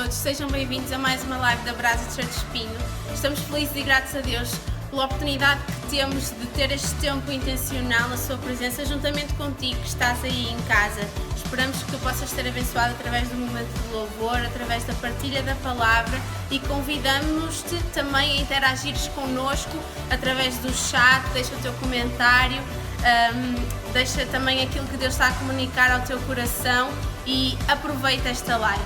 todos, sejam bem-vindos a mais uma live da Brasa Church Espinho. Estamos felizes e gratos a Deus pela oportunidade que temos de ter este tempo intencional na sua presença juntamente contigo que estás aí em casa. Esperamos que tu possas ser abençoado através do momento de louvor, através da partilha da palavra e convidamos-te também a interagires connosco através do chat, deixa o teu comentário, deixa também aquilo que Deus está a comunicar ao teu coração e aproveita esta live.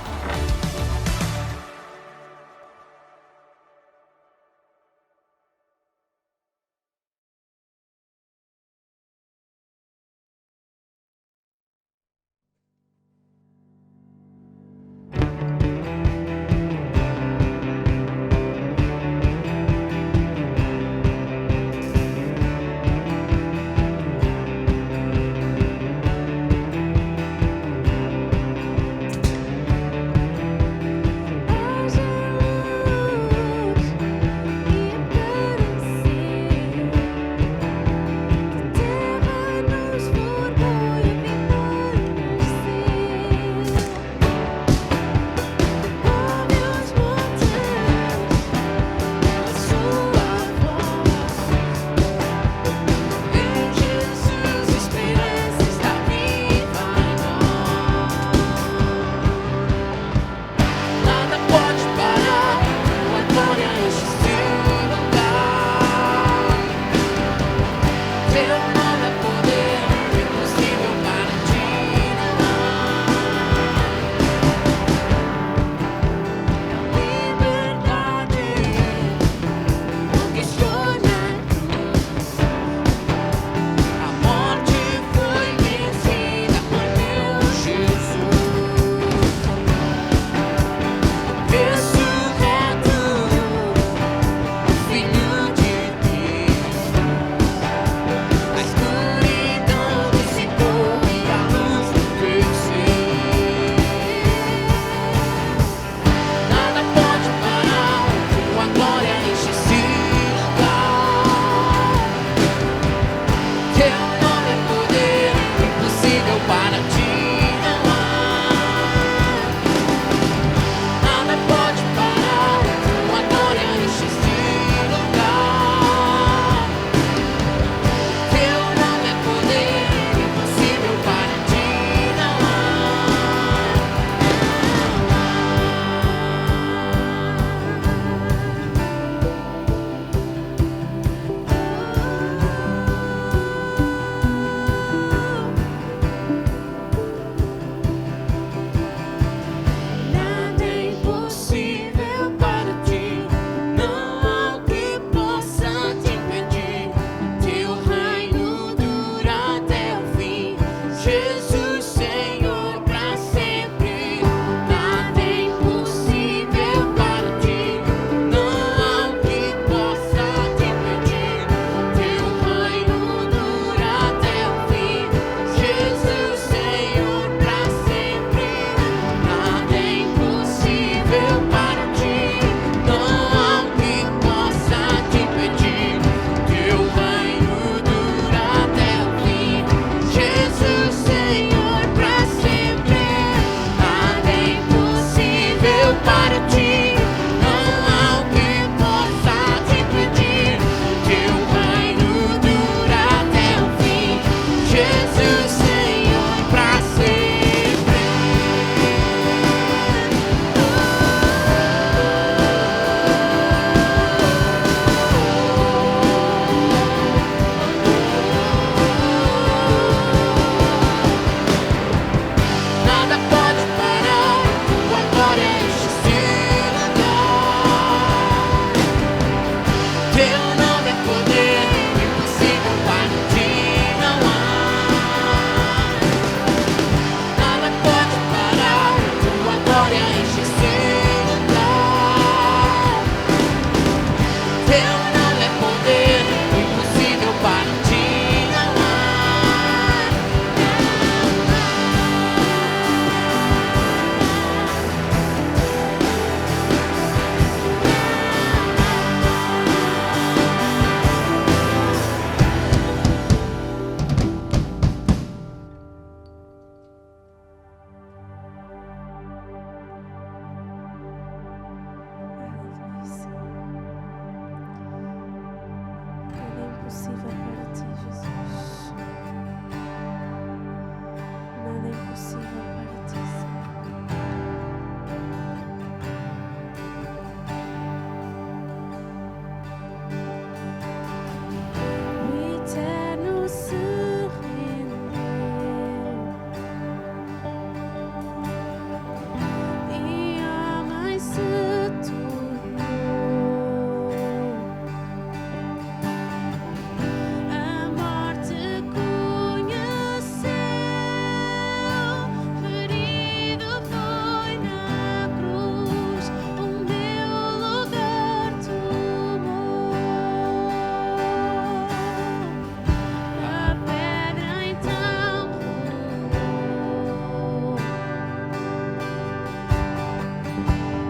impossível para ti, Jesus. Nada é impossível para ti, Senhor. O eterno se rendeu e homem se tornou. A morte conheceu, ferido foi na cruz, o meu lugar tomou. A pedra então rolou,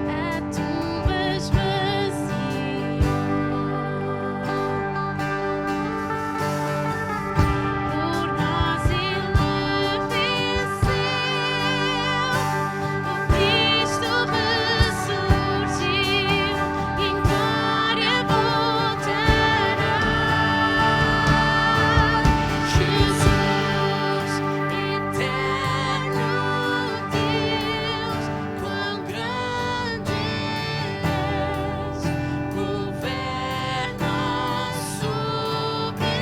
a tumba esvaziou. Por nós ele venceu, o Cristo ressurgiu e em glória voltará. Jesus, eterno Deus, quão grande és, governas sobre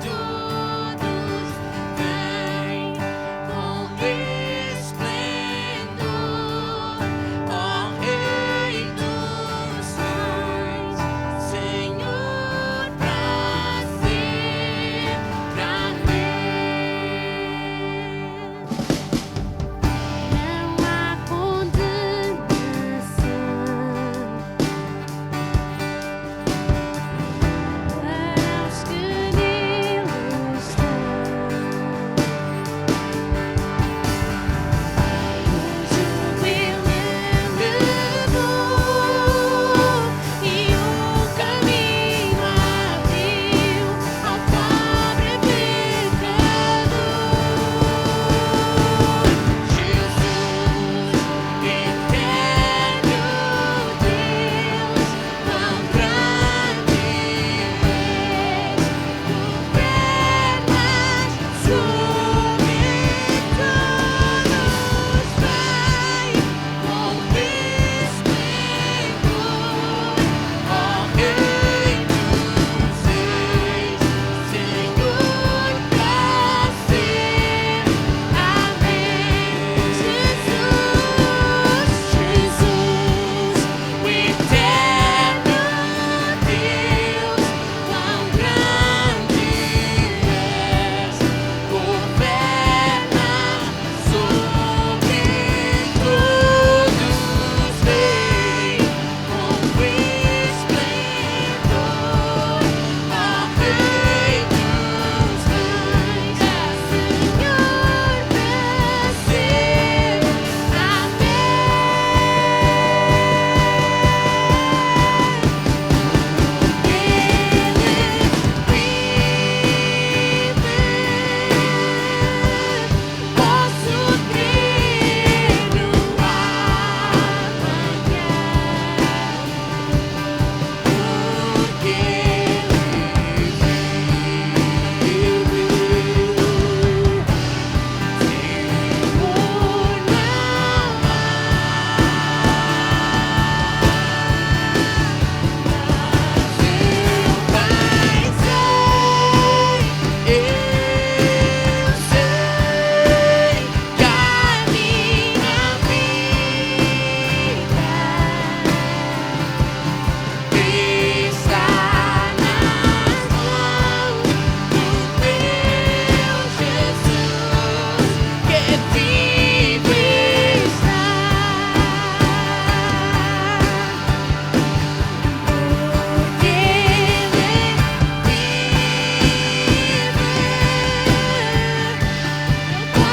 todos, vem com resplendor, ó Rei dos Reis, Senhor pra sempre, amém. Não há condenação para os que nele estão. O júbilo levou e o caminho abriu ao pobre pecador. Jesus, eterno Deus, quão grande és, governas sobre todos, vem com resplendor, ó Rei dos Reis, Senhor pra sempre, amém. Jesus, o eterno Deus, quão grande és, governa sobre todos, vem com resplendor, ó Rei dos Reis, Senhor pra sempre,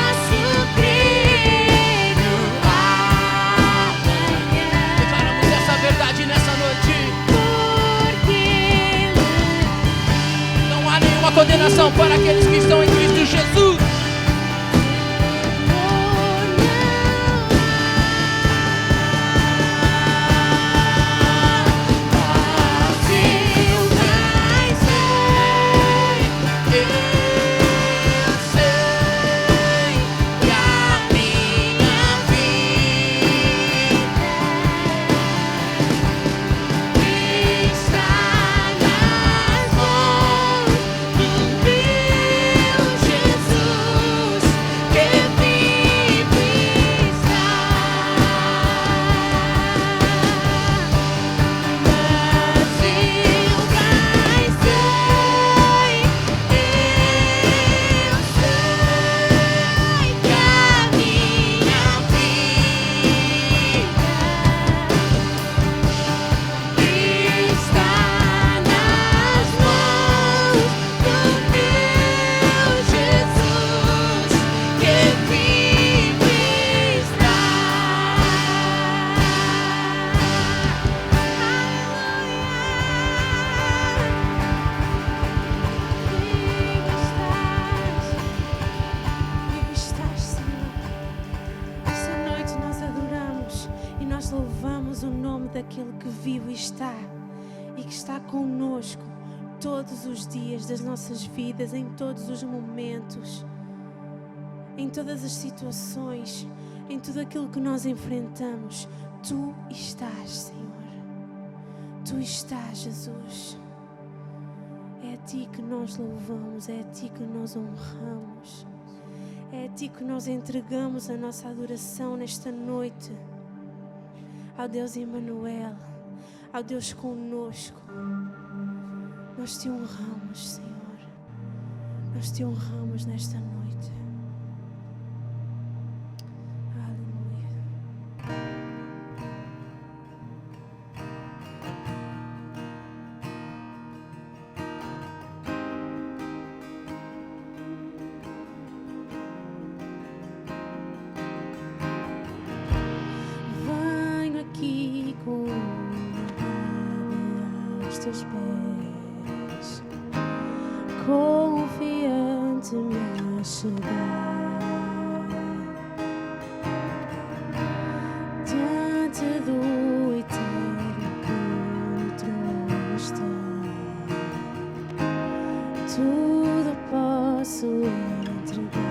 posso crer no amanhã, porque condenação para aqueles que estão em Cristo Jesus. Deus mais nós louvamos o nome daquele que vive e que está conosco todos os dias das nossas vidas, em todos os momentos, em todas as situações, em tudo aquilo que nós enfrentamos. Tu estás, Senhor. Tu estás, Jesus. É a Ti que nós louvamos, é a Ti que nós honramos, é a Ti que nós entregamos a nossa adoração nesta noite. Ao Deus Emmanuel, ao Deus conosco. Nós Te honramos, Senhor. Nós Te honramos nesta noite. Teus pés, confiante me chegar diante do eterno que no trono está. Tudo posso entregar.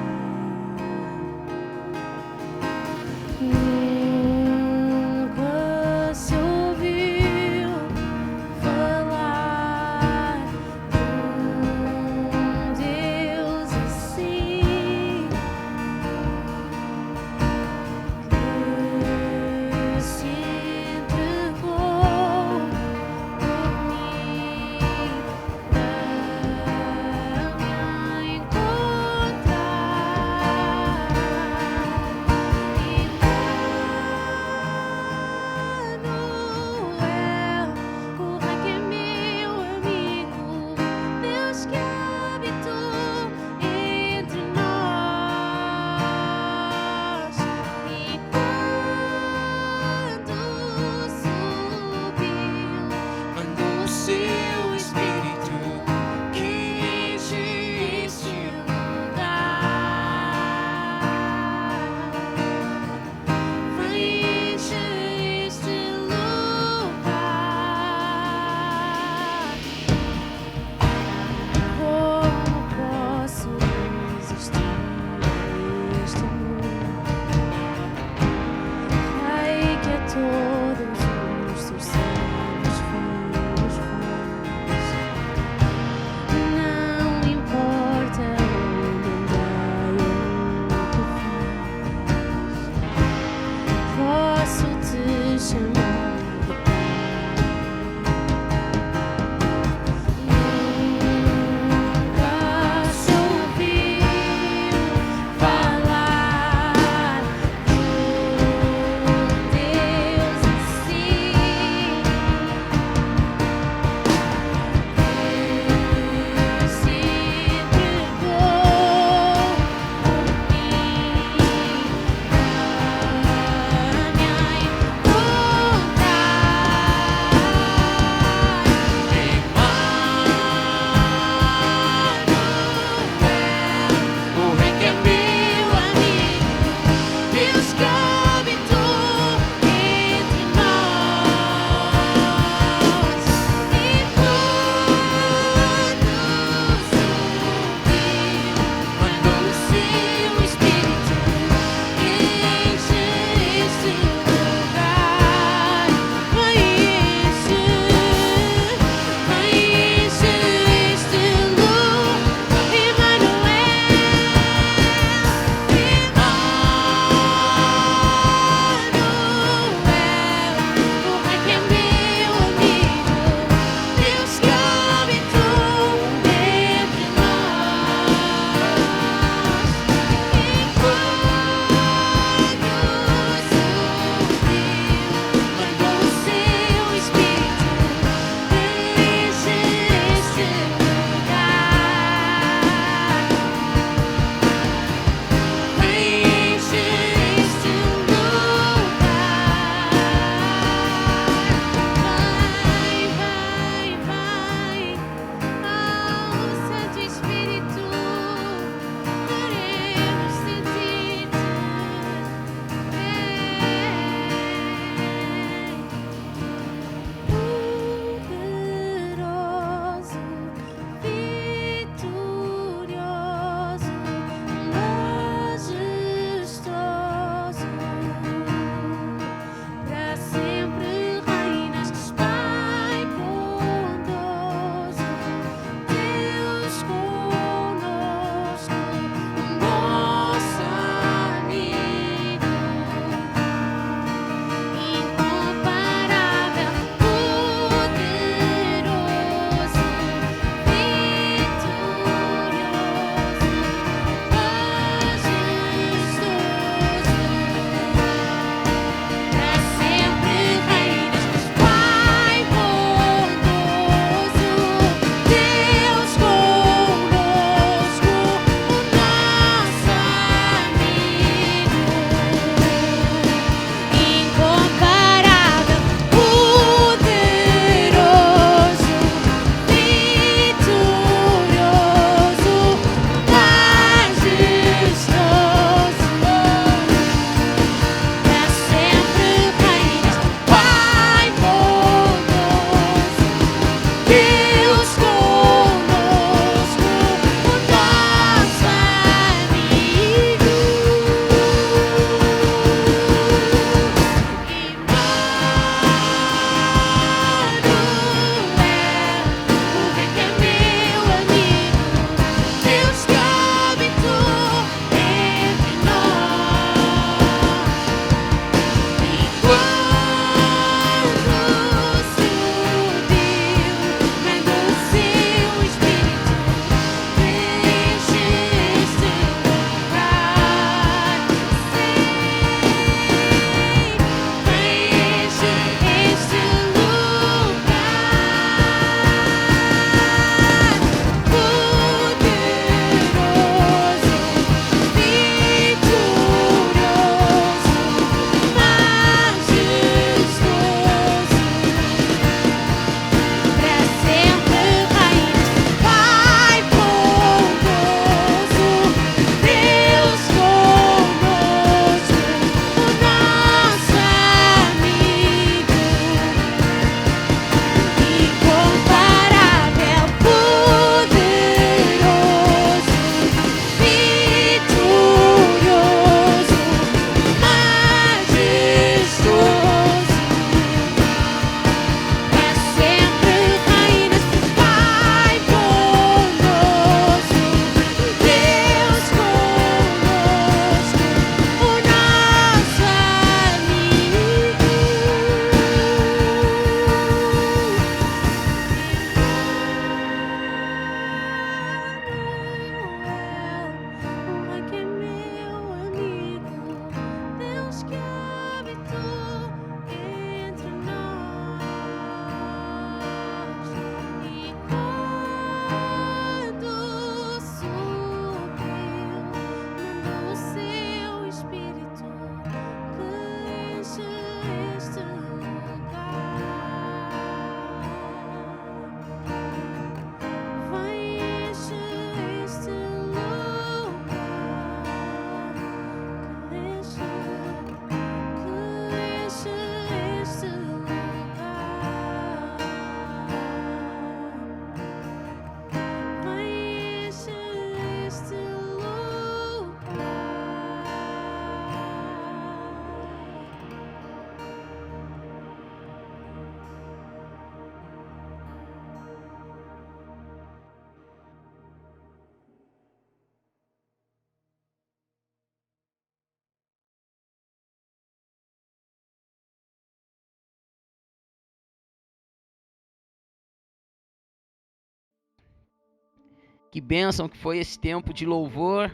Que bênção que foi esse tempo de louvor.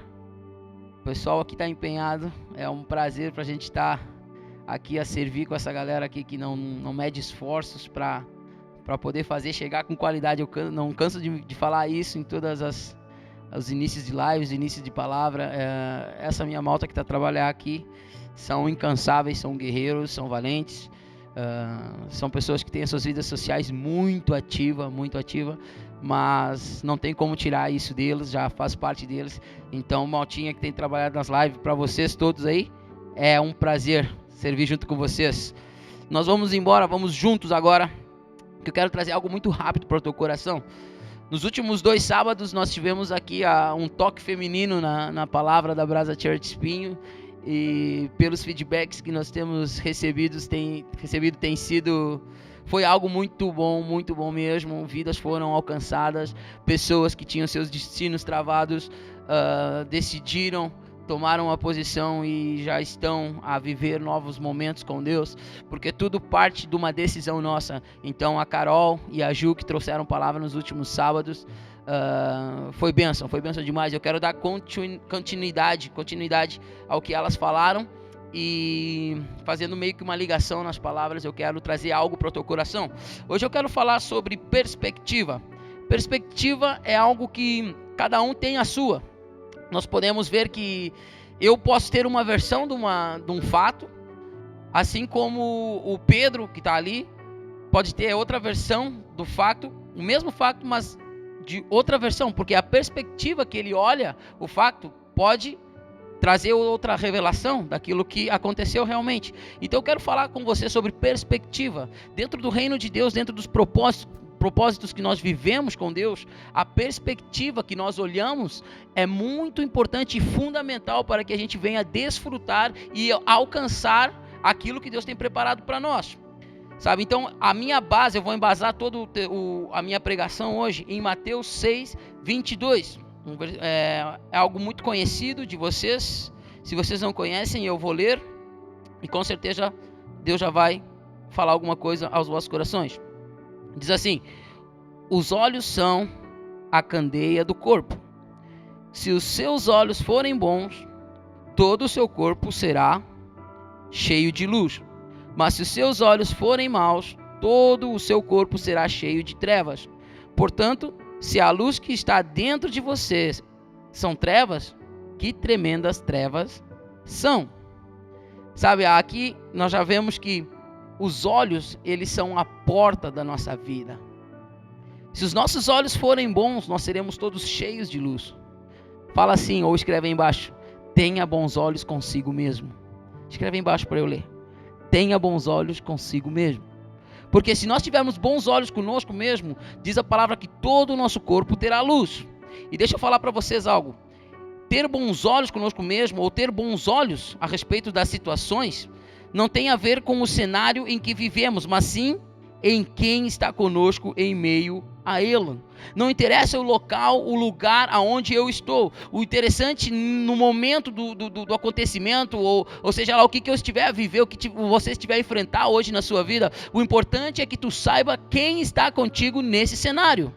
O pessoal aqui está empenhado. É um prazer para a gente estar aqui a servir com essa galera aqui que não mede esforços para poder fazer chegar com qualidade. Eu não canso de falar isso em todas os inícios de lives, inícios de palavra. Essa minha malta que está trabalhando aqui são incansáveis, são guerreiros, são valentes. São pessoas que têm as suas vidas sociais muito ativa, mas não tem como tirar isso deles, já faz parte deles. Então, maltinha que tem trabalhado nas lives, para vocês todos aí, é um prazer servir junto com vocês. Nós vamos embora, vamos juntos agora, que eu quero trazer algo muito rápido para o teu coração. Nos últimos 2 sábados nós tivemos aqui um toque feminino na palavra da Brasa Church Espinho. E pelos feedbacks que nós temos recebido foi algo muito bom mesmo. Vidas foram alcançadas, pessoas que tinham seus destinos travados decidiram, tomaram uma posição e já estão a viver novos momentos com Deus, porque tudo parte de uma decisão nossa. Então a Carol e a Ju, que trouxeram palavra nos últimos sábados, foi bênção demais. Eu quero dar continuidade ao que elas falaram, e fazendo meio que uma ligação nas palavras, eu quero trazer algo para o teu coração. Hoje eu quero falar sobre perspectiva. Perspectiva é algo que cada um tem a sua. Nós podemos ver que eu posso ter uma versão de um fato, assim como o Pedro, que está ali, pode ter outra versão do fato, o mesmo fato, mas de outra versão, porque a perspectiva que ele olha o fato pode trazer outra revelação daquilo que aconteceu realmente. Então eu quero falar com você sobre perspectiva. Dentro do reino de Deus, dentro dos propósitos que nós vivemos com Deus, a perspectiva que nós olhamos é muito importante e fundamental para que a gente venha desfrutar e alcançar aquilo que Deus tem preparado para nós. Sabe, então a minha base, eu vou embasar toda a minha pregação hoje em Mateus 6, 22. É algo muito conhecido de vocês. Se vocês não conhecem, eu vou ler, e com certeza Deus já vai falar alguma coisa aos vossos corações. Diz assim: os olhos são a candeia do corpo. Se os seus olhos forem bons, todo o seu corpo será cheio de luz. Mas se os seus olhos forem maus, todo o seu corpo será cheio de trevas. Portanto, se a luz que está dentro de vocês são trevas, que tremendas trevas são. Sabe, aqui nós já vemos que os olhos, eles são a porta da nossa vida. Se os nossos olhos forem bons, nós seremos todos cheios de luz. Fala assim, ou escreve aí embaixo: tenha bons olhos consigo mesmo. Escreve aí embaixo para eu ler. Tenha bons olhos consigo mesmo. Porque se nós tivermos bons olhos conosco mesmo, diz a palavra que todo o nosso corpo terá luz. E deixa eu falar para vocês algo. Ter bons olhos conosco mesmo, ou ter bons olhos a respeito das situações, não tem a ver com o cenário em que vivemos, mas sim em quem está conosco em meio a ele. Não interessa o local, o lugar aonde eu estou. O interessante no momento do acontecimento, ou seja lá o que eu estiver a viver, o que você estiver a enfrentar hoje na sua vida, o importante é que tu saiba quem está contigo nesse cenário.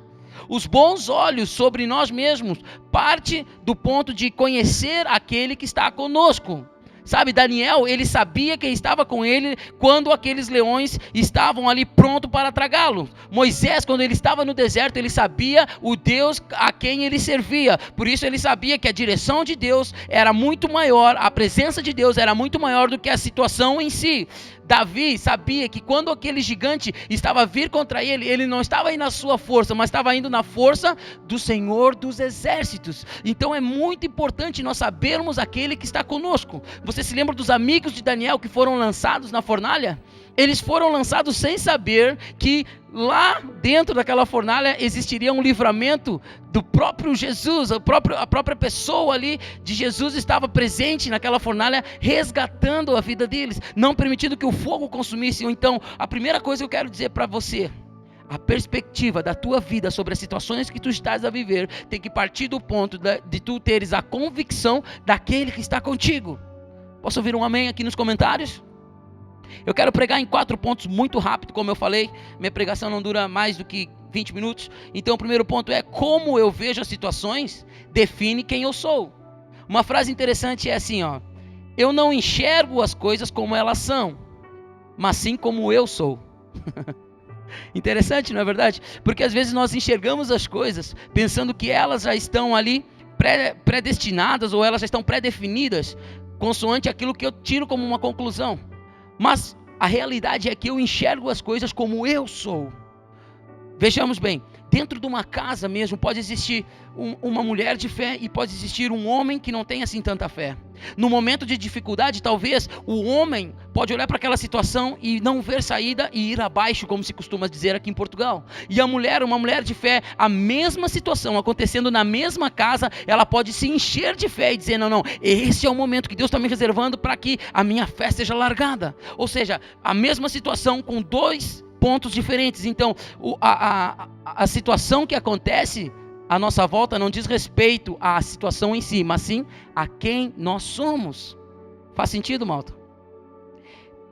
Os bons olhos sobre nós mesmos parte do ponto de conhecer aquele que está conosco. Sabe, Daniel, ele sabia quem estava com ele quando aqueles leões estavam ali pronto para tragá-lo. Moisés, quando ele estava no deserto, ele sabia o Deus a quem ele servia. Por isso ele sabia que a direção de Deus era muito maior, a presença de Deus era muito maior do que a situação em si. Davi sabia que quando aquele gigante estava a vir contra ele, ele não estava indo na sua força, mas estava indo na força do Senhor dos exércitos. Então é muito importante nós sabermos aquele que está conosco. Você se lembra dos amigos de Daniel que foram lançados na fornalha? Eles foram lançados sem saber que lá dentro daquela fornalha existiria um livramento do próprio Jesus. A própria pessoa ali de Jesus estava presente naquela fornalha, resgatando a vida deles, não permitindo que o fogo consumisse. Então, a primeira coisa que eu quero dizer para você: a perspectiva da tua vida sobre as situações que tu estás a viver tem que partir do ponto de tu teres a convicção daquele que está contigo. Posso ouvir um amém aqui nos comentários? Eu quero pregar em 4 pontos muito rápido, como eu falei. Minha pregação não dura mais do que 20 minutos. Então o primeiro ponto é: como eu vejo as situações define quem eu sou. Uma frase interessante é assim, ó: eu não enxergo as coisas como elas são, mas sim como eu sou. Interessante, não é verdade? Porque às vezes nós enxergamos as coisas pensando que elas já estão ali predestinadas, ou elas já estão pré-definidas consoante aquilo que eu tiro como uma conclusão. Mas a realidade é que eu enxergo as coisas como eu sou. Vejamos bem, dentro de uma casa mesmo pode existir uma mulher de fé e pode existir um homem que não tem assim tanta fé. No momento de dificuldade, talvez o homem pode olhar para aquela situação e não ver saída e ir abaixo, como se costuma dizer aqui em Portugal. E a mulher, uma mulher de fé, a mesma situação acontecendo na mesma casa, ela pode se encher de fé e dizer: não, esse é o momento que Deus está me reservando para que a minha fé seja largada. Ou seja, a mesma situação com 2 pontos diferentes. Então a situação que acontece à nossa volta não diz respeito à situação em si, mas sim a quem nós somos. Faz sentido, malta?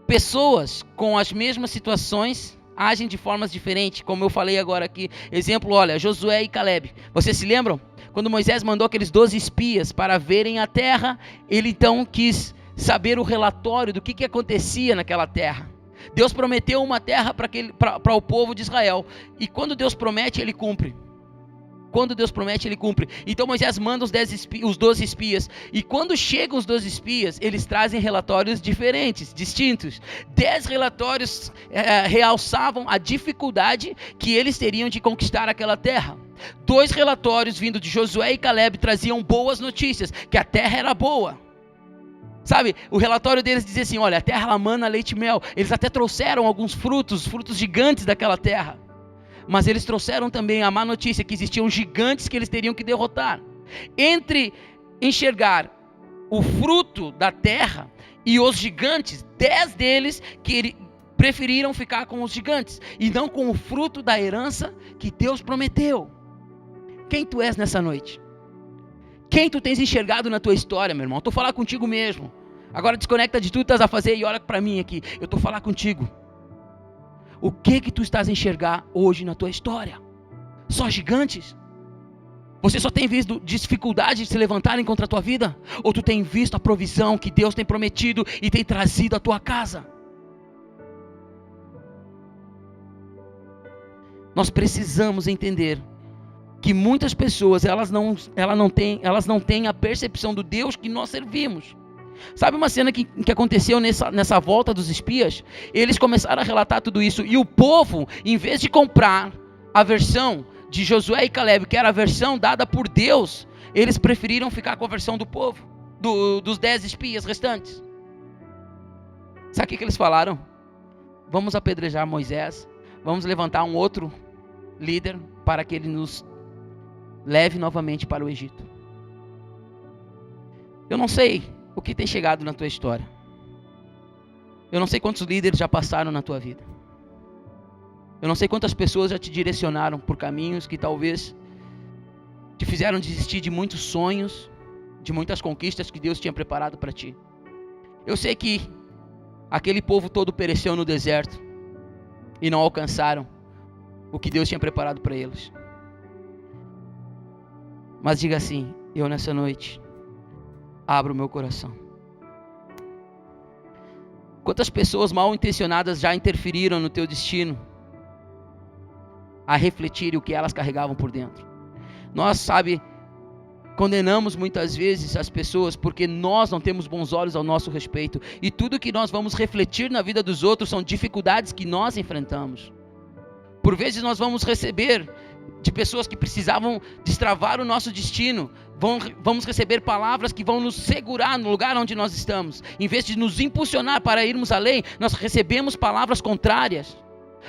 Pessoas com as mesmas situações agem de formas diferentes, como eu falei agora aqui. Exemplo, olha, Josué e Caleb. Vocês se lembram? Quando Moisés mandou aqueles 12 espias para verem a terra, ele então quis saber o relatório do que acontecia naquela terra. Deus prometeu uma terra para o povo de Israel. E quando Deus promete, Ele cumpre. Quando Deus promete, Ele cumpre. Então Moisés manda os 12 espias. E quando chegam os 12 espias, eles trazem relatórios diferentes, distintos. 10 relatórios realçavam a dificuldade que eles teriam de conquistar aquela terra. 2 relatórios vindo de Josué e Caleb traziam boas notícias, que a terra era boa. Sabe, o relatório deles dizia assim: olha, a terra ela mana leite e mel. Eles até trouxeram alguns frutos gigantes daquela terra. Mas eles trouxeram também a má notícia que existiam gigantes que eles teriam que derrotar. Entre enxergar o fruto da terra e os gigantes, 10 deles preferiram ficar com os gigantes e não com o fruto da herança que Deus prometeu. Quem tu és nessa noite? Quem tu tens enxergado na tua história, meu irmão? Eu estou falando contigo mesmo. Agora desconecta de tudo que estás a fazer e olha para mim aqui. Eu estou falando contigo. O que tu estás a enxergar hoje na tua história? Só gigantes? Você só tem visto dificuldades de se levantarem contra a tua vida? Ou tu tem visto a provisão que Deus tem prometido e tem trazido à tua casa? Nós precisamos entender que muitas pessoas elas não têm a percepção do Deus que nós servimos. Sabe uma cena que aconteceu nessa volta dos espias? Eles começaram a relatar tudo isso e o povo, em vez de comprar a versão de Josué e Caleb, que era a versão dada por Deus, eles preferiram ficar com a versão do povo, dos 10 espias restantes. Sabe o que eles falaram? Vamos apedrejar Moisés, vamos levantar um outro líder para que ele nos leve novamente para o Egito. Eu não sei o que tem chegado na tua história. Eu não sei quantos líderes já passaram na tua vida. Eu não sei quantas pessoas já te direcionaram por caminhos que talvez te fizeram desistir de muitos sonhos, de muitas conquistas que Deus tinha preparado para ti. Eu sei que aquele povo todo pereceu no deserto e não alcançaram o que Deus tinha preparado para eles. Mas diga assim: eu nessa noite abro o meu coração. Quantas pessoas mal intencionadas já interferiram no teu destino a refletir o que elas carregavam por dentro? Nós, condenamos muitas vezes as pessoas porque nós não temos bons olhos ao nosso respeito. E tudo que nós vamos refletir na vida dos outros são dificuldades que nós enfrentamos. Por vezes nós vamos receber de pessoas que precisavam destravar o nosso destino. Vamos receber palavras que vão nos segurar no lugar onde nós estamos. Em vez de nos impulsionar para irmos além, nós recebemos palavras contrárias.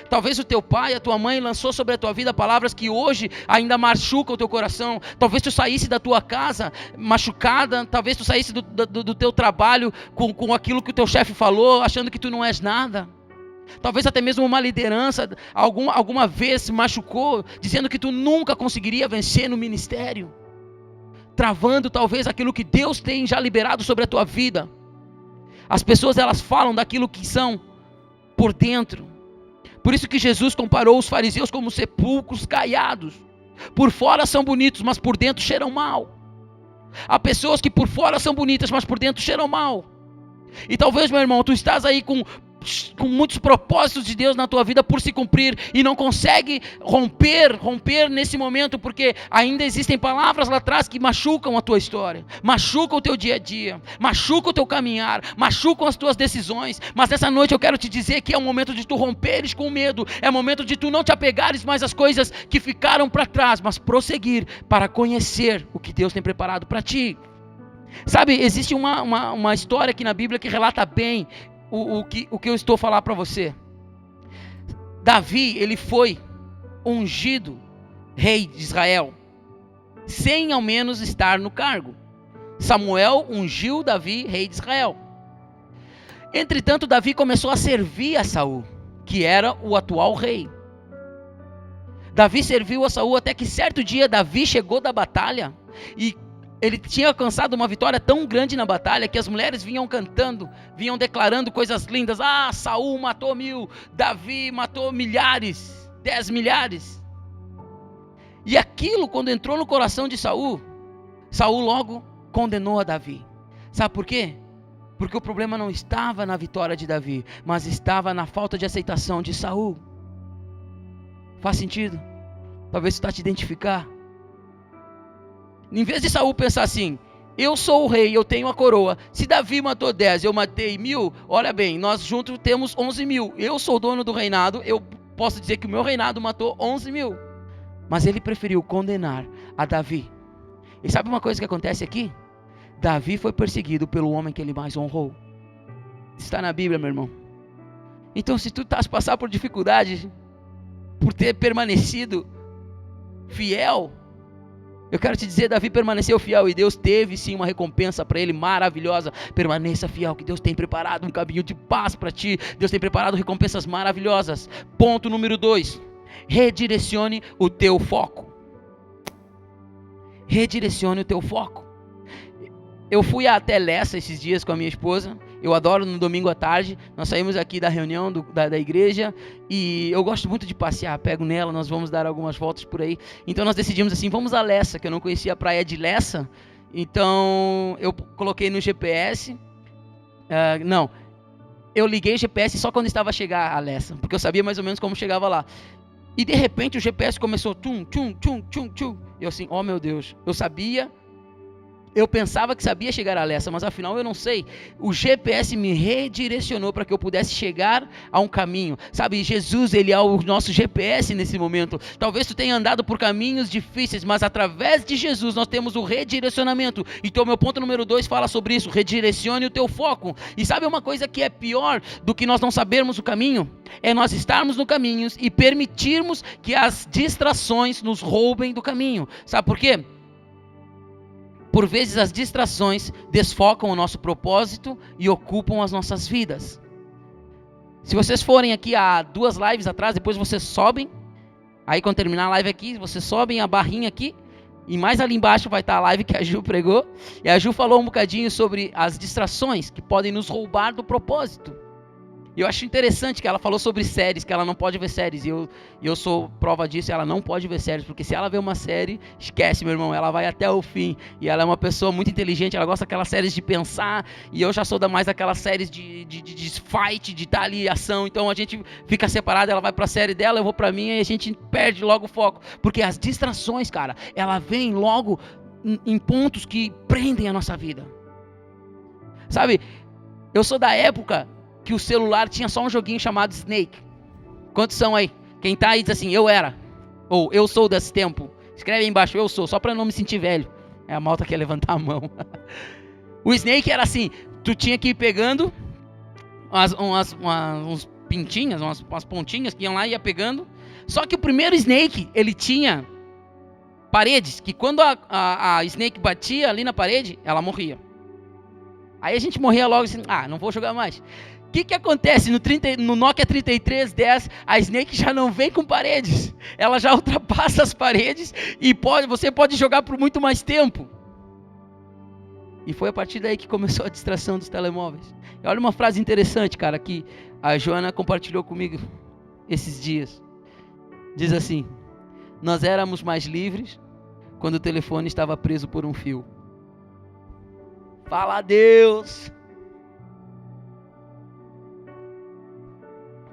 Talvez o teu pai, a tua mãe lançou sobre a tua vida palavras que hoje ainda machucam o teu coração. Talvez tu saísse da tua casa machucada. Talvez tu saísse do teu trabalho com aquilo que o teu chefe falou, achando que tu não és nada. Talvez até mesmo uma liderança alguma vez se machucou, dizendo que tu nunca conseguiria vencer no ministério, travando talvez aquilo que Deus tem já liberado sobre a tua vida. As pessoas elas falam daquilo que são por dentro. Por isso que Jesus comparou os fariseus como sepulcros caiados. Por fora são bonitos, mas por dentro cheiram mal. Há pessoas que por fora são bonitas, mas por dentro cheiram mal. E talvez, meu irmão, tu estás aí com muitos propósitos de Deus na tua vida por se cumprir e não consegue romper nesse momento, porque ainda existem palavras lá atrás que machucam a tua história, machucam o teu dia a dia, machucam o teu caminhar, machucam as tuas decisões. Mas essa noite eu quero te dizer que é o momento de tu romperes com o medo, é o momento de tu não te apegares mais às coisas que ficaram para trás, mas prosseguir para conhecer o que Deus tem preparado para ti. Sabe, existe uma história aqui na Bíblia que relata bem o que eu estou a falar para você. Davi, ele foi ungido rei de Israel, sem ao menos estar no cargo. Samuel ungiu Davi rei de Israel. Entretanto, Davi começou a servir a Saul, que era o atual rei. Davi serviu a Saul até que certo dia Davi chegou da batalha e ele tinha alcançado uma vitória tão grande na batalha que as mulheres vinham cantando, vinham declarando coisas lindas. Saul matou 1000, Davi matou milhares, 10 milhares. E aquilo, quando entrou no coração de Saul, Saul logo condenou a Davi. Sabe por quê? Porque o problema não estava na vitória de Davi, mas estava na falta de aceitação de Saul. Faz sentido? Talvez você está te identificar. Em vez de Saul pensar assim, eu sou o rei, eu tenho a coroa. Se Davi matou 10, eu matei 1000, olha bem, nós juntos temos 11.000. Eu sou dono do reinado, eu posso dizer que o meu reinado matou 11.000. Mas ele preferiu condenar a Davi. E sabe uma coisa que acontece aqui? Davi foi perseguido pelo homem que ele mais honrou. Está na Bíblia, meu irmão. Então, se tu estás passando por dificuldade, por ter permanecido fiel, eu quero te dizer, Davi permaneceu fiel e Deus teve sim uma recompensa para ele maravilhosa. Permaneça fiel, que Deus tem preparado um caminho de paz para ti. Deus tem preparado recompensas maravilhosas. Ponto número 2. Redirecione o teu foco. Redirecione o teu foco. Eu fui até Lessa esses dias com a minha esposa. Eu adoro no domingo à tarde. Nós saímos aqui da reunião da igreja e eu gosto muito de passear. Pego nela, nós vamos dar algumas voltas por aí. Então nós decidimos assim, vamos a Lessa, que eu não conhecia a praia de Lessa. Então eu coloquei no GPS. Eu liguei o GPS só quando estava a chegar a Lessa, porque eu sabia mais ou menos como chegava lá. E de repente o GPS começou tum, tum, tum, tum, tum. Eu assim, oh meu Deus, eu pensava que sabia chegar a Lessa, mas afinal eu não sei. O GPS me redirecionou para que eu pudesse chegar a um caminho. Sabe, Jesus, ele é o nosso GPS nesse momento. Talvez tu tenha andado por caminhos difíceis, mas através de Jesus nós temos o redirecionamento. Então meu ponto número 2 fala sobre isso. Redirecione o teu foco. E sabe uma coisa que é pior do que nós não sabermos o caminho? É nós estarmos no caminho e permitirmos que as distrações nos roubem do caminho. Sabe por quê? Por vezes as distrações desfocam o nosso propósito e ocupam as nossas vidas. Se vocês forem aqui há 2 lives atrás, depois vocês sobem. Aí quando terminar a live aqui, vocês sobem a barrinha aqui. E mais ali embaixo vai estar a live que a Ju pregou. E a Ju falou um bocadinho sobre as distrações que podem nos roubar do propósito. E eu acho interessante que ela falou sobre séries, que ela não pode ver séries. E eu sou prova disso, ela não pode ver séries. Porque se ela vê uma série, esquece, meu irmão, ela vai até o fim. E ela é uma pessoa muito inteligente, ela gosta daquelas séries de pensar. E eu já sou mais daquelas séries de fight, de estar ali, ação. Então a gente fica separado, ela vai pra série dela, eu vou pra minha e a gente perde logo o foco. Porque as distrações, cara, ela vem logo em pontos que prendem a nossa vida. Sabe, eu sou da época que o celular tinha só um joguinho chamado Snake. Quantos são aí? Quem tá aí diz assim, eu era. Ou eu sou desse tempo. Escreve aí embaixo, eu sou, só pra não me sentir velho. A malta quer levantar a mão. O Snake era assim, tu tinha que ir pegando uns pintinhas, umas pontinhas que iam lá e ia pegando. Só que o primeiro Snake, ele tinha paredes, que quando a Snake batia ali na parede, ela morria. Aí a gente morria logo assim, não vou jogar mais. O que acontece no Nokia 3310? A Snake já não vem com paredes. Ela já ultrapassa as paredes e você pode jogar por muito mais tempo. E foi a partir daí que começou a distração dos telemóveis. E olha uma frase interessante, cara, que A Joana compartilhou comigo esses dias. Diz assim: nós éramos mais livres quando o telefone estava preso por um fio. Fala a Deus!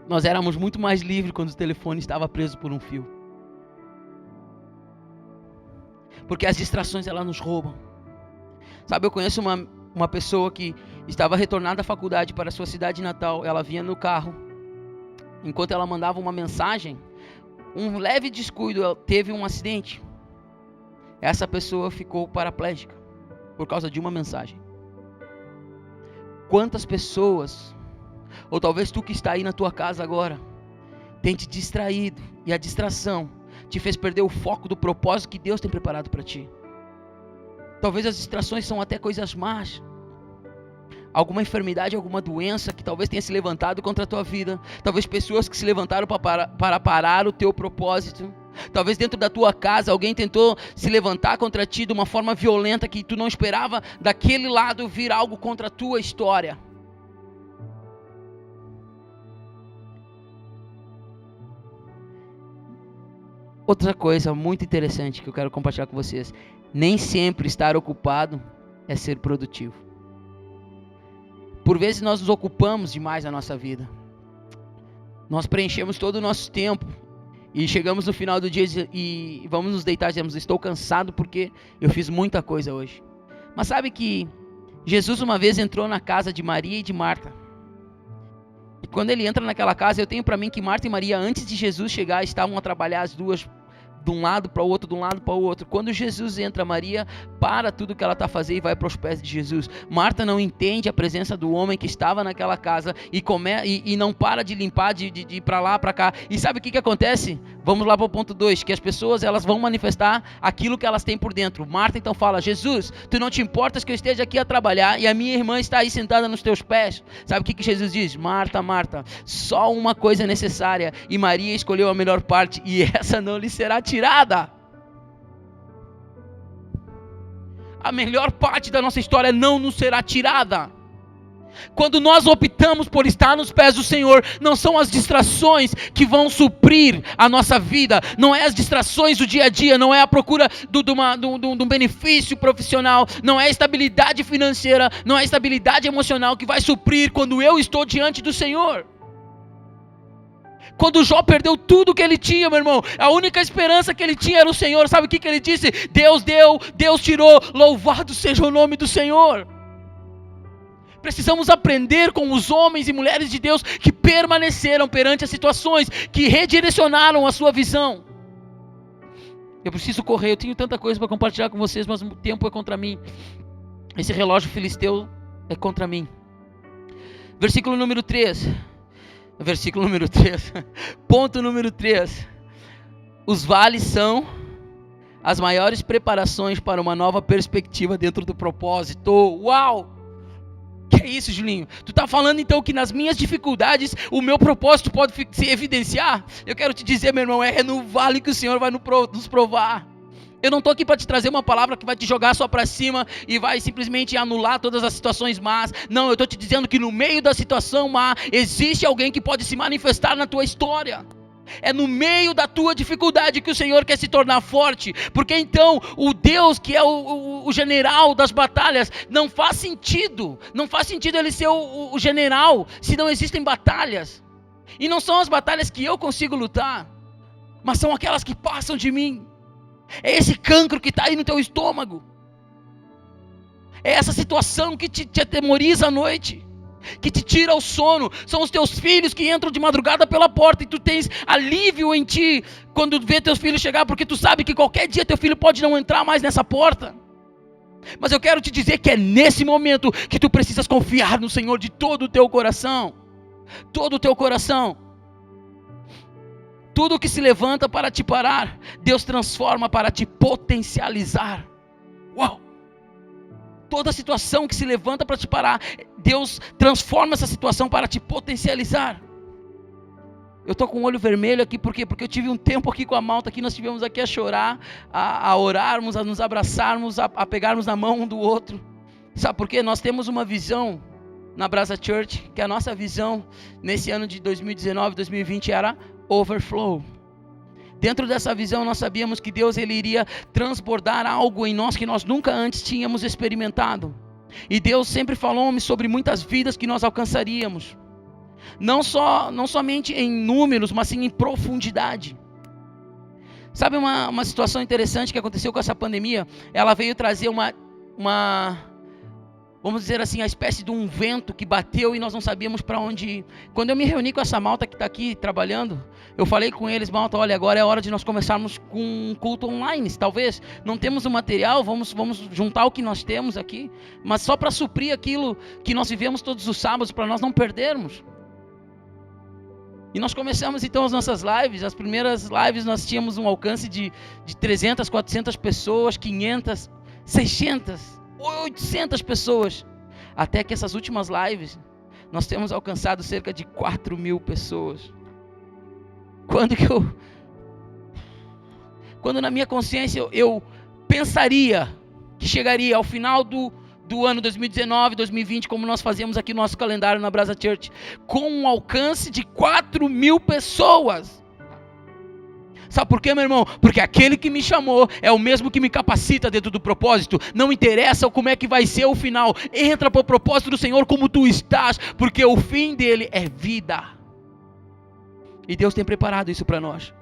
Nós éramos muito mais livres quando o telefone estava preso por um fio. Porque as distrações, elas nos roubam. Sabe, eu conheço uma pessoa que estava retornando da faculdade para a sua cidade natal. Ela vinha no carro. Enquanto ela mandava uma mensagem, um leve descuido, teve um acidente. Essa pessoa ficou paraplégica por causa de uma mensagem. Quantas pessoas, ou talvez tu que está aí na tua casa agora, tem te distraído, e a distração te fez perder o foco do propósito que Deus tem preparado para ti. Talvez as distrações são até coisas más. Alguma enfermidade, alguma doença que talvez tenha se levantado contra a tua vida. Talvez pessoas que se levantaram para parar o teu propósito. Talvez dentro da tua casa alguém tentou se levantar contra ti de uma forma violenta que tu não esperava daquele lado vir algo contra a tua história. Outra coisa muito interessante que eu quero compartilhar com vocês: nem sempre estar ocupado é ser produtivo. Por vezes nós nos ocupamos demais na nossa vida. Nós preenchemos todo o nosso tempo e chegamos no final do dia e vamos nos deitar e dizemos: estou cansado porque eu fiz muita coisa hoje. Mas sabe que Jesus uma vez entrou na casa de Maria e de Marta. E quando ele entra naquela casa, eu tenho para mim que Marta e Maria, antes de Jesus chegar, estavam a trabalhar as duas de um lado para o outro, de um lado para o outro. Quando Jesus entra, Maria para tudo que ela está fazendo e vai para os pés de Jesus. Marta não entende a presença do homem que estava naquela casa e não para de limpar, de ir para lá, para cá. E sabe o que acontece? Vamos lá para o ponto 2, que as pessoas, elas vão manifestar aquilo que elas têm por dentro. Marta então fala: Jesus, tu não te importas que eu esteja aqui a trabalhar e a minha irmã está aí sentada nos teus pés? Sabe o que Jesus diz? Marta, Marta, só uma coisa é necessária, e Maria escolheu a melhor parte, e essa não lhe será tirada. A melhor parte da nossa história não nos será tirada. Quando nós optamos por estar nos pés do Senhor, não são as distrações que vão suprir a nossa vida, não é as distrações do dia a dia, não é a procura de um benefício profissional, não é a estabilidade financeira, não é a estabilidade emocional que vai suprir quando eu estou diante do Senhor. Quando Jó perdeu tudo que ele tinha, meu irmão, a única esperança que ele tinha era o Senhor. Sabe o que ele disse? Deus deu, Deus tirou, louvado seja o nome do Senhor. Precisamos aprender com os homens e mulheres de Deus que permaneceram perante as situações, que redirecionaram a sua visão. Eu preciso correr, eu tenho tanta coisa para compartilhar com vocês, mas o tempo é contra mim. Esse relógio filisteu é contra mim. Versículo número 3. Ponto número 3. Os vales são as maiores preparações para uma nova perspectiva dentro do propósito. Uau! Que é isso, Julinho? Tu tá falando então que nas minhas dificuldades o meu propósito pode se evidenciar? Eu quero te dizer, meu irmão, é no vale que o Senhor vai nos provar. Eu não estou aqui para te trazer uma palavra que vai te jogar só para cima e vai simplesmente anular todas as situações más. Não, eu estou te dizendo que no meio da situação má existe alguém que pode se manifestar na tua história. É no meio da tua dificuldade que o Senhor quer se tornar forte. Porque então o Deus que é o general das batalhas, não faz sentido ele ser o general se não existem batalhas. E não são as batalhas que eu consigo lutar, mas são aquelas que passam de mim. É esse cancro que está aí no teu estômago. É essa situação que te atemoriza à noite, que te tira o sono. São os teus filhos que entram de madrugada pela porta e tu tens alívio em ti quando vê teus filhos chegar, porque tu sabe que qualquer dia teu filho pode não entrar mais nessa porta. Mas eu quero te dizer que é nesse momento que tu precisas confiar no Senhor de todo o teu coração. Todo o teu coração. Tudo que se levanta para te parar, Deus transforma para te potencializar. Uau! Toda situação que se levanta para te parar, Deus transforma essa situação para te potencializar. Eu estou com o olho vermelho aqui, por quê? Porque eu tive um tempo aqui com a malta, que nós tivemos aqui a chorar, a orarmos, a nos abraçarmos, a pegarmos na mão um do outro. Sabe por quê? Nós temos uma visão na Brasa Church que a nossa visão nesse ano de 2019, 2020 era overflow. Dentro dessa visão nós sabíamos que Deus ele iria transbordar algo em nós que nós nunca antes tínhamos experimentado. E Deus sempre falou sobre muitas vidas que nós alcançaríamos. Não somente em números, mas sim em profundidade. Sabe uma situação interessante que aconteceu com essa pandemia? Ela veio trazer uma vamos dizer assim, a espécie de um vento que bateu e nós não sabíamos para onde ir. Quando eu me reuni com essa malta que está aqui trabalhando, eu falei com eles, malta, olha, agora é hora de nós começarmos com um culto online. Talvez não temos o material, vamos juntar o que nós temos aqui, mas só para suprir aquilo que nós vivemos todos os sábados, para nós não perdermos. E nós começamos então as nossas lives. As primeiras lives nós tínhamos um alcance de 300, 400 pessoas, 500, 600, 800 pessoas. Até que essas últimas lives nós temos alcançado cerca de 4.000 pessoas. Quando na minha consciência eu pensaria que chegaria ao final do ano 2019, 2020, como nós fazemos aqui no nosso calendário na Brasa Church, com um alcance de 4.000 pessoas. Sabe por quê, meu irmão? Porque aquele que me chamou é o mesmo que me capacita dentro do propósito. Não interessa como é que vai ser o final. Entra para o propósito do Senhor como tu estás, porque o fim dele é vida. E Deus tem preparado isso para nós.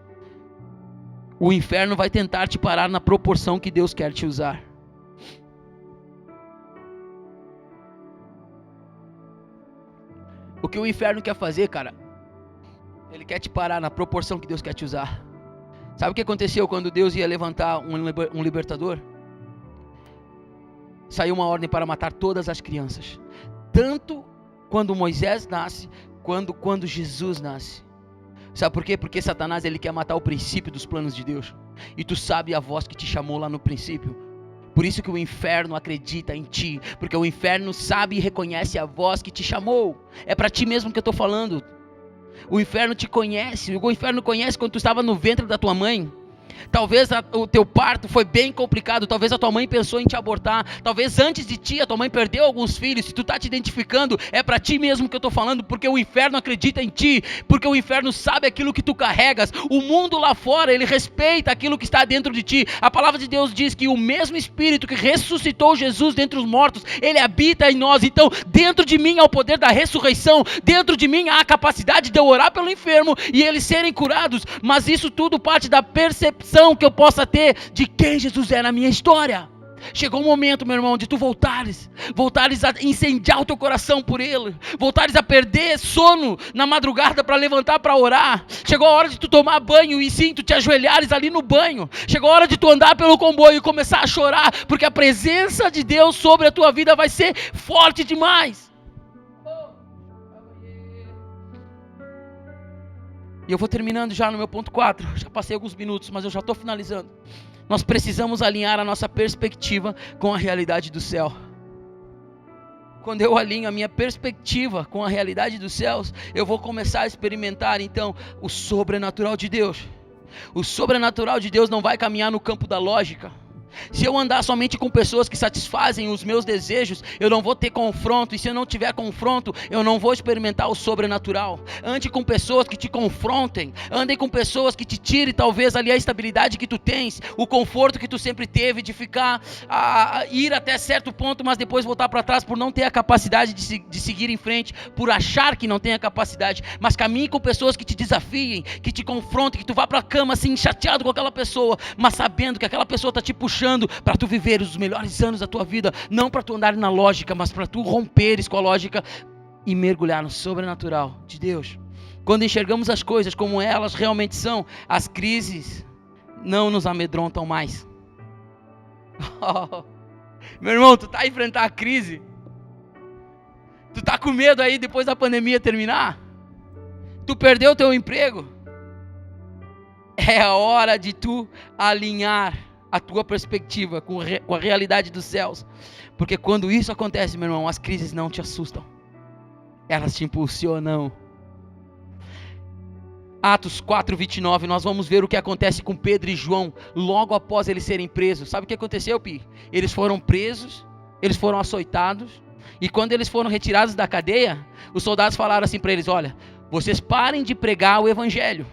O inferno vai tentar te parar na proporção que Deus quer te usar. O que o inferno quer fazer, cara? Ele quer te parar na proporção que Deus quer te usar. Sabe o que aconteceu quando Deus ia levantar um libertador? Saiu uma ordem para matar todas as crianças. Tanto quando Moisés nasce, quando Jesus nasce. Sabe por quê? Porque Satanás ele quer matar o princípio dos planos de Deus. E tu sabe a voz que te chamou lá no princípio. Por isso que o inferno acredita em ti. Porque o inferno sabe e reconhece a voz que te chamou. É para ti mesmo que eu estou falando. O inferno te conhece. O inferno conhece quando tu estava no ventre da tua mãe. Talvez o teu parto foi bem complicado. Talvez a tua mãe pensou em te abortar. Talvez antes de ti a tua mãe perdeu alguns filhos. Se tu está te identificando, é para ti mesmo que eu estou falando. Porque o inferno acredita em ti. Porque o inferno sabe aquilo que tu carregas. O mundo lá fora, ele respeita aquilo que está dentro de ti. A palavra de Deus diz que o mesmo Espírito que ressuscitou Jesus dentre os mortos, ele habita em nós. Então dentro de mim há o poder da ressurreição. Dentro de mim há a capacidade de eu orar pelo enfermo e eles serem curados. Mas isso tudo parte da percepção que eu possa ter de quem Jesus é na minha história. Chegou o momento, meu irmão, de tu voltares a incendiar o teu coração por Ele, voltares a perder sono na madrugada para levantar para orar. Chegou a hora de tu tomar banho e sim, tu te ajoelhares ali no banho. Chegou a hora de tu andar pelo comboio e começar a chorar, porque a presença de Deus sobre a tua vida vai ser forte demais. E eu vou terminando já no meu ponto 4. Já passei alguns minutos, mas eu já estou finalizando. Nós precisamos alinhar a nossa perspectiva com a realidade do céu. Quando eu alinho a minha perspectiva com a realidade dos céus, eu vou começar a experimentar então o sobrenatural de Deus. O sobrenatural de Deus não vai caminhar no campo da lógica. Se eu andar somente com pessoas que satisfazem os meus desejos, eu não vou ter confronto. E se eu não tiver confronto, eu não vou experimentar o sobrenatural. Ande com pessoas que te confrontem. Ande com pessoas que te tirem talvez ali a estabilidade que tu tens, o conforto que tu sempre teve de ficar, ir até certo ponto, mas depois voltar para trás por não ter a capacidade de seguir em frente, por achar que não tem a capacidade. Mas caminhe com pessoas que te desafiem, que te confrontem, que tu vá para a cama assim chateado com aquela pessoa, mas sabendo que aquela pessoa está te puxando para tu viver os melhores anos da tua vida, não para tu andar na lógica, mas para tu romperes com a lógica e mergulhar no sobrenatural de Deus. Quando enxergamos as coisas como elas realmente são, as crises não nos amedrontam mais. Oh, meu irmão, tu tá a enfrentar a crise? Tu tá com medo aí depois da pandemia terminar? Tu perdeu o teu emprego? É a hora de tu alinhar a tua perspectiva com a realidade dos céus. Porque quando isso acontece, meu irmão, as crises não te assustam. Elas te impulsionam. Atos 4:29, nós vamos ver o que acontece com Pedro e João logo após eles serem presos. Sabe o que aconteceu, Pi? Eles foram presos, eles foram açoitados, E quando eles foram retirados da cadeia, os soldados falaram assim para eles: olha, vocês parem de pregar o evangelho.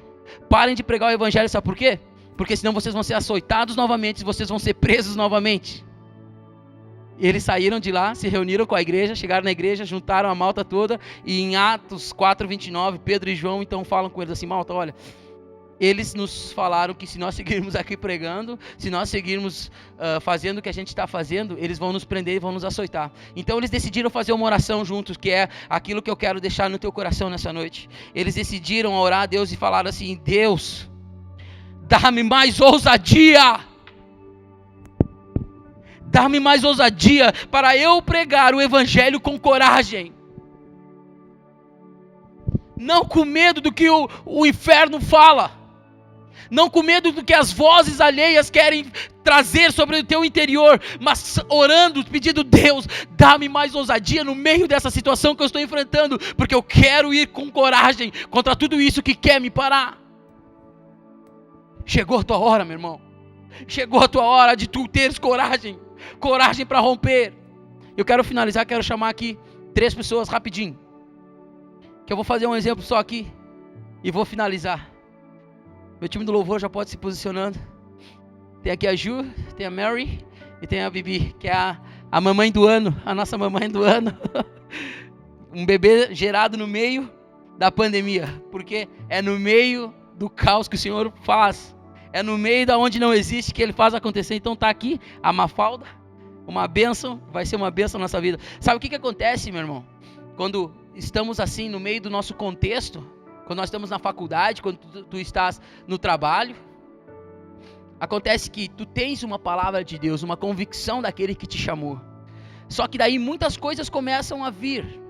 Parem de pregar o evangelho, sabe por quê? Porque senão vocês vão ser açoitados novamente, vocês vão ser presos novamente. Eles saíram de lá, se reuniram com a igreja, chegaram na igreja, juntaram a malta toda, e em Atos 4:29, Pedro e João então falam com eles assim: malta, olha, eles nos falaram que se nós seguirmos aqui pregando, se nós seguirmos fazendo o que a gente está fazendo, eles vão nos prender e vão nos açoitar. Então eles decidiram fazer uma oração juntos, que é aquilo que eu quero deixar no teu coração nessa noite. Eles decidiram orar a Deus e falaram assim: Deus, dá-me mais ousadia. Dá-me mais ousadia para eu pregar o evangelho com coragem. Não com medo do que o inferno fala. Não com medo do que as vozes alheias querem trazer sobre o teu interior. Mas orando, pedindo: Deus, dá-me mais ousadia no meio dessa situação que eu estou enfrentando. Porque eu quero ir com coragem contra tudo isso que quer me parar. Chegou a tua hora, meu irmão. Chegou a tua hora de tu teres coragem. Coragem para romper. Eu quero finalizar, quero chamar aqui 3 pessoas rapidinho. Que eu vou fazer um exemplo só aqui e vou finalizar. Meu time do louvor já pode se posicionando. Tem aqui a Ju, tem a Mary e tem a Bibi, que é a mamãe do ano, a nossa mamãe do ano. Um bebê gerado no meio da pandemia, porque é no meio do caos que o Senhor faz. É no meio da onde não existe que Ele faz acontecer. Então tá aqui a Mafalda, uma bênção, vai ser uma bênção na nossa vida. Sabe o que acontece, meu irmão? Quando estamos assim no meio do nosso contexto, quando nós estamos na faculdade, quando tu estás no trabalho, acontece que tu tens uma palavra de Deus, uma convicção daquele que te chamou. Só que daí muitas coisas começam a vir.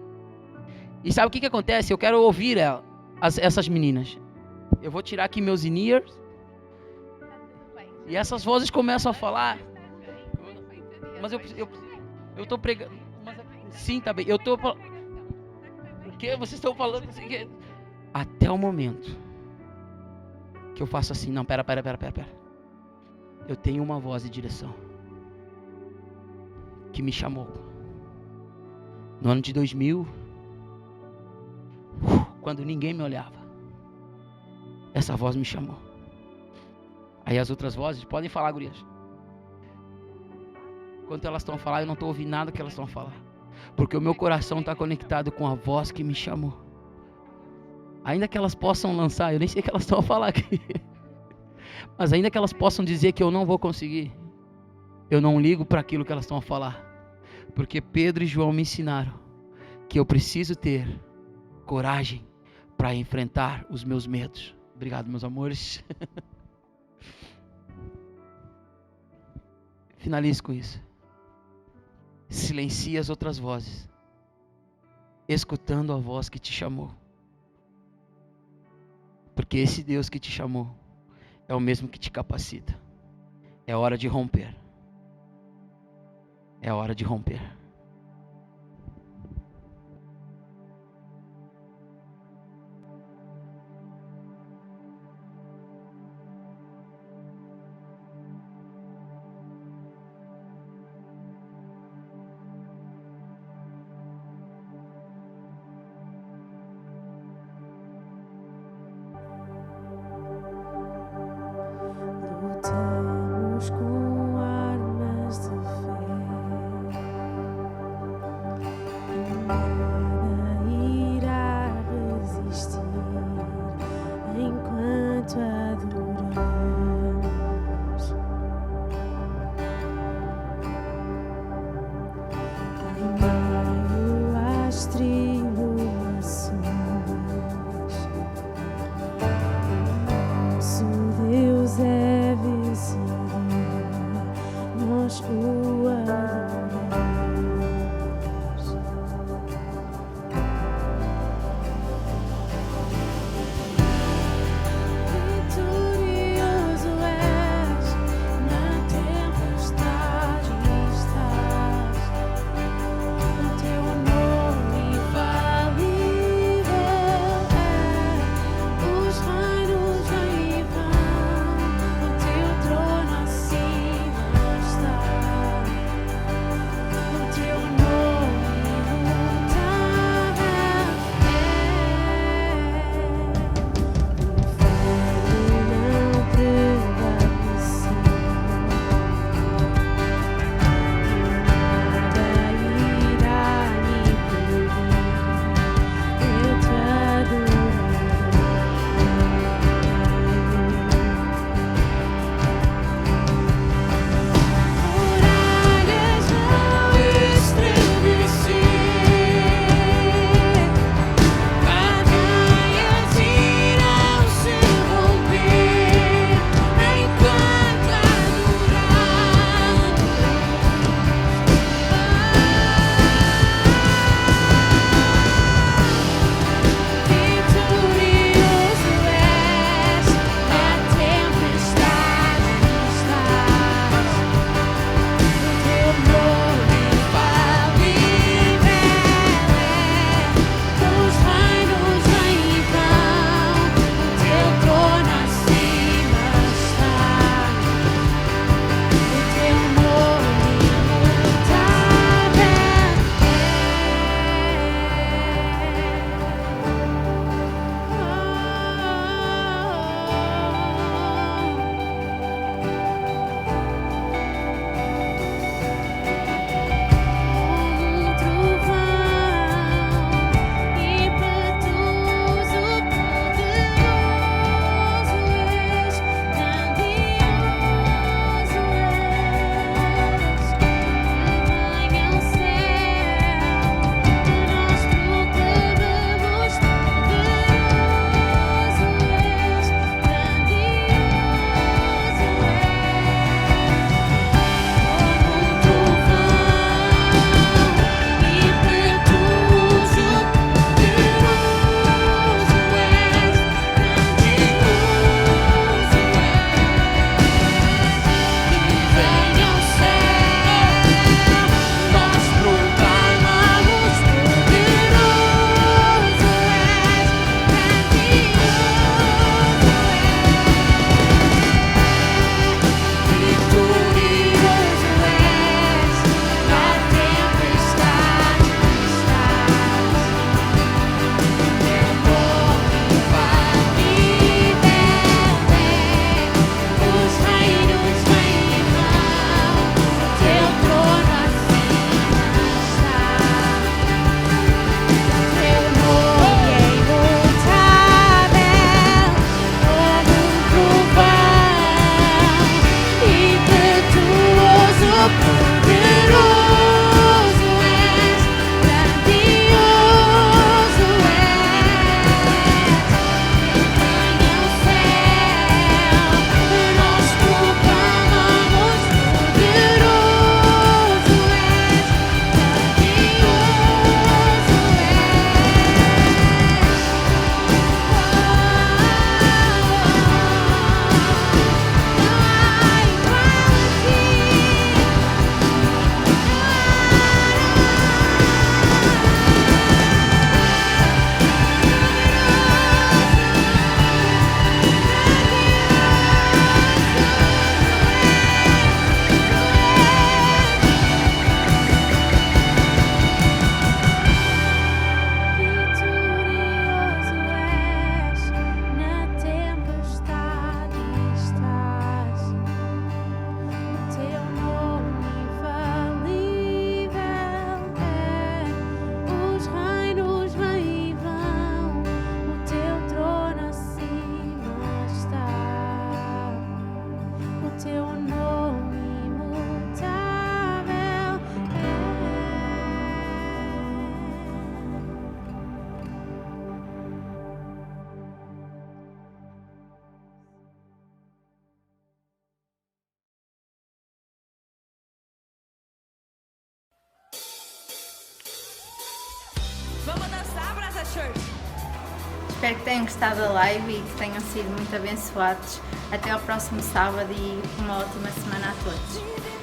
E sabe o que acontece? Eu quero ouvir essas meninas. Eu vou tirar aqui meus in-ears. E essas vozes começam a falar. Mas eu tô pregando. Mas, sim, tá bem. Eu tô. O que vocês estão falando? Assim, até o momento que eu faço assim: não, pera. Eu tenho uma voz de direção que me chamou. No ano de 2000, quando ninguém me olhava, essa voz me chamou. Aí as outras vozes podem falar, gurias. Enquanto elas estão a falar, eu não estou ouvindo nada que elas estão a falar. Porque o meu coração está conectado com a voz que me chamou. Ainda que elas possam lançar, eu nem sei o que elas estão a falar aqui. Mas ainda que elas possam dizer que eu não vou conseguir, eu não ligo para aquilo que elas estão a falar. Porque Pedro e João me ensinaram que eu preciso ter coragem para enfrentar os meus medos. Obrigado, meus amores. Finalize com isso. Silencie as outras vozes, escutando a voz que te chamou. Porque esse Deus que te chamou é o mesmo que te capacita. É hora de romper. É hora de romper. Lutamos com armas de fé, nada irá resistir enquanto adoramos. Em meio às tribulações, nosso Deus é vencedor, nós o adoramos. E Espero que tenham gostado da live e que tenham sido muito abençoados. Até ao próximo sábado e uma ótima semana a todos.